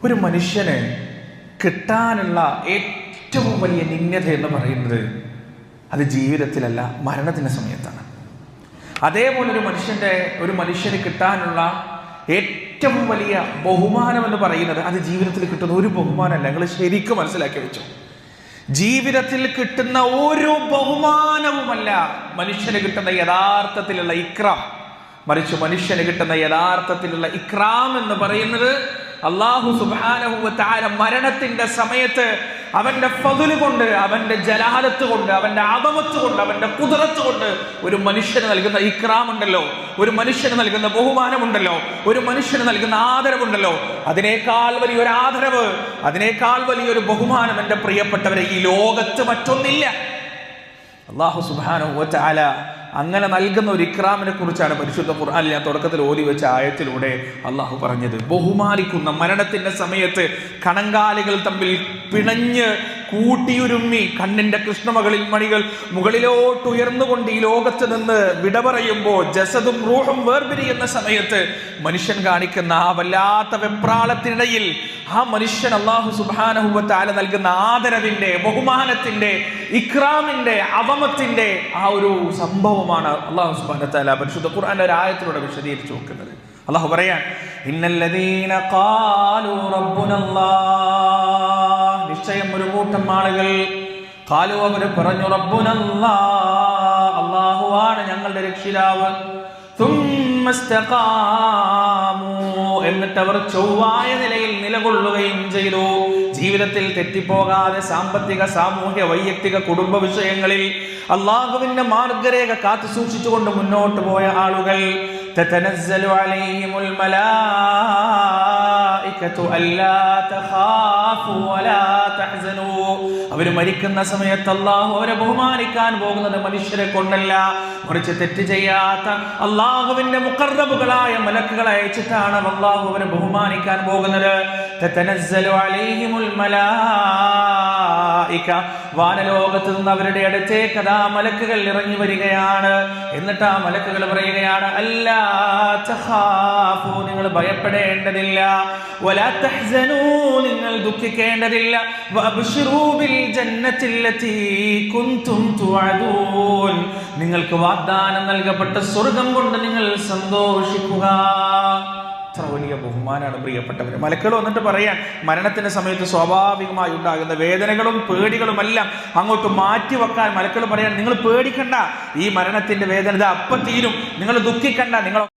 ഒരു മനുഷ്യന് കിട്ടാനുള്ള ഏറ്റവും വലിയ നിന്യത എന്ന് പറയുന്നത് അത് ജീവിതത്തിലല്ല, മരണത്തിൻ്റെ സമയത്താണ്. അതേപോലെ ഒരു മനുഷ്യന് കിട്ടാനുള്ള ഏറ്റവും വലിയ ബഹുമാനം എന്ന് പറയുന്നത് അത് ജീവിതത്തിൽ കിട്ടുന്ന ഒരു ബഹുമാനമല്ല. നിങ്ങൾ ശരിക്കും മനസ്സിലാക്കി വെച്ചു. ജീവിതത്തിൽ കിട്ടുന്ന ഒരു ബഹുമാനവുമല്ല മനുഷ്യന് കിട്ടുന്ന യഥാർത്ഥത്തിലുള്ള ഇക്രാം. മറിച്ച് മനുഷ്യന് കിട്ടുന്ന യഥാർത്ഥത്തിലുള്ള ഇക്രാം എന്ന് പറയുന്നത് അല്ലാഹു സുബ്ഹാനഹു വ തആല മരണത്തിന്റെ സമയത്ത് അവന്റെ ഫദ്ല് കൊണ്ട്, അവന്റെ ജലാലത്ത് കൊണ്ട്, അവന്റെ അദമത്ത് കൊണ്ട്, അവന്റെ ഖുദ്റത്ത് കൊണ്ട് ഒരു മനുഷ്യന് നൽകുന്ന ഇക്രാം ഉണ്ടല്ലോ, ഒരു മനുഷ്യന് നൽകുന്ന ബഹുമാനമുണ്ടല്ലോ, ഒരു മനുഷ്യന് നൽകുന്ന ആദരവുണ്ടല്ലോ, അതിനേക്കാൾ വലിയൊരു ആദരവ്, അതിനേക്കാൾ വലിയൊരു ബഹുമാനം എൻ്റെ പ്രിയപ്പെട്ടവരെ ഈ ലോകത്ത് മറ്റൊന്നില്ല. അല്ലാഹു സുബ്ഹാനഹു വ തആല അങ്ങനെ നൽകുന്ന ഒരു ഇക്രാമിനെ കുറിച്ചാണ് പരിശുദ്ധ ഖുർആനിൽ ഞാൻ തുടക്കത്തിൽ ഓതി വെച്ച ആയത്തിലൂടെ അള്ളാഹു പറഞ്ഞത്. ബഹുമാനിക്കുന്ന, മരണത്തിന്റെ സമയത്ത് കണങ്കാലുകൾ തമ്മിൽ പിണഞ്ഞ് കൂട്ടിയുരുമ്മി കണ്ണിന്റെ കൃഷ്ണമകളിൽ മണികൾ മുകളിലോട്ട് ഉയർന്നുകൊണ്ട് ഈ ലോകത്ത് നിന്ന് വിട പറയുമ്പോൾ ജസദും റൂഹും വേർപിരിയുന്ന സമയത്ത് മനുഷ്യൻ കാണിക്കുന്ന ആ വല്ലാത്ത വെപ്രാളത്തിനിടയിൽ ആ മനുഷ്യൻ അല്ലാഹു സുബ്ഹാനഹു വ തആല നൽകുന്ന ആദരവിന്റെ, ബഹുമാനത്തിന്റെ, ഇക്രാമിന്റെ, അവമത്തിന്റെ ആ ഒരു സംഭവമാണ് അല്ലാഹു സുബ്ഹാനഹു വ തആല പരിശുദ്ധ ഖുർആനിലെ ഒരു ആയത്തിലൂടെ വിശദീകരിച്ചു നോക്കുന്നത്. അല്ലാഹു പറയാൻ, ഇന്നല്ലദീന ഖാലൂ റബ്ബുനല്ലാഹ്, നിശ്ചയം ഒരു കൂട്ടം ആളുകൾ, ഖാലൂ അവർ പറഞ്ഞു, റബ്ബുനല്ലാഹ്, അല്ലാഹുവാണ് ഞങ്ങളുടെ രക്ഷിതാവ്, ثم استقاموا, എന്നിട്ട് അവർ ചൊവ്വായ നിലയിൽ നിലകൊള്ളുകയും ചെയ്തു. ജീവിതത്തിൽ തെറ്റിപ്പോകാതെ സാമ്പത്തിക, സാമൂഹ്യ, വൈയക്തിക, കുടുംബ വിഷയങ്ങളിൽ അല്ലാഹുവിന്റെ മാർഗ്ഗരേഖ കാത്തു സൂക്ഷിച്ചുകൊണ്ട് മുന്നോട്ട് പോയ ആളുകൾ, തതനസ്സലു അലൈഹിമുൽ മലായികതു അല്ലാ തഖാഫു വലാ തഹ്സനു, അവർ മരിക്കുന്ന സമയത്ത് അല്ലാഹു അവരെ ബഹുമാനിക്കാൻ പോകുന്നത് മനുഷ്യരെ കൊണ്ടല്ല, മറിച്ച് തെറ്റ് ചെയ്യാത്ത അല്ലാഹുവിന്റെ മുഖർറബുകളായ മലക്കുകളെ അയച്ചിട്ടാണ് അല്ലാഹു അവരെ ബഹുമാനിക്കാൻ പോകുന്നത്. തതനസ്സലു അലൈഹിമുൽ മലായിക, വാനലോകത്ത് നിന്ന് അവരുടെ അടുത്തേക്ക് അതാ മലക്കുകൾ ഇറങ്ങി വരികയാണ്. എന്നിട്ട് ആ മലക്കുകൾ പറയുകയാണ്, അല്ലാ തഖാഫു, നിങ്ങൾ ഭയപ്പെടേണ്ടതില്ല, വലാ തഹ്സനു, നിങ്ങൾ ദുഃഖിക്കേണ്ടതില്ല, വഅബ്ശിറൂ ബിൽ ജന്നത്തില്ലതീ കുൻതും തുഅദൂൻ, നിങ്ങൾക്ക് വാഗ്ദാനം നൽകപ്പെട്ട സ്വർഗം കൊണ്ട് നിങ്ങൾ സന്തോഷിക്കുക. അത്ര വലിയ ബഹുമാനാണ് പ്രിയപ്പെട്ടവരെ. മലക്കുകൾ വന്നിട്ട് പറയാൻ, മരണത്തിന്റെ സമയത്ത് സ്വാഭാവികമായി ഉണ്ടാകുന്ന വേദനകളും പേടികളുമെല്ലാം അങ്ങോട്ട് മാറ്റി വെക്കാൻ മലക്കുകൾ പറയാൻ, നിങ്ങൾ പേടിക്കണ്ട, ഈ മരണത്തിന്റെ വേദന അപ്പം തീരും, നിങ്ങൾ ദുഃഖിക്കണ്ട, നിങ്ങൾ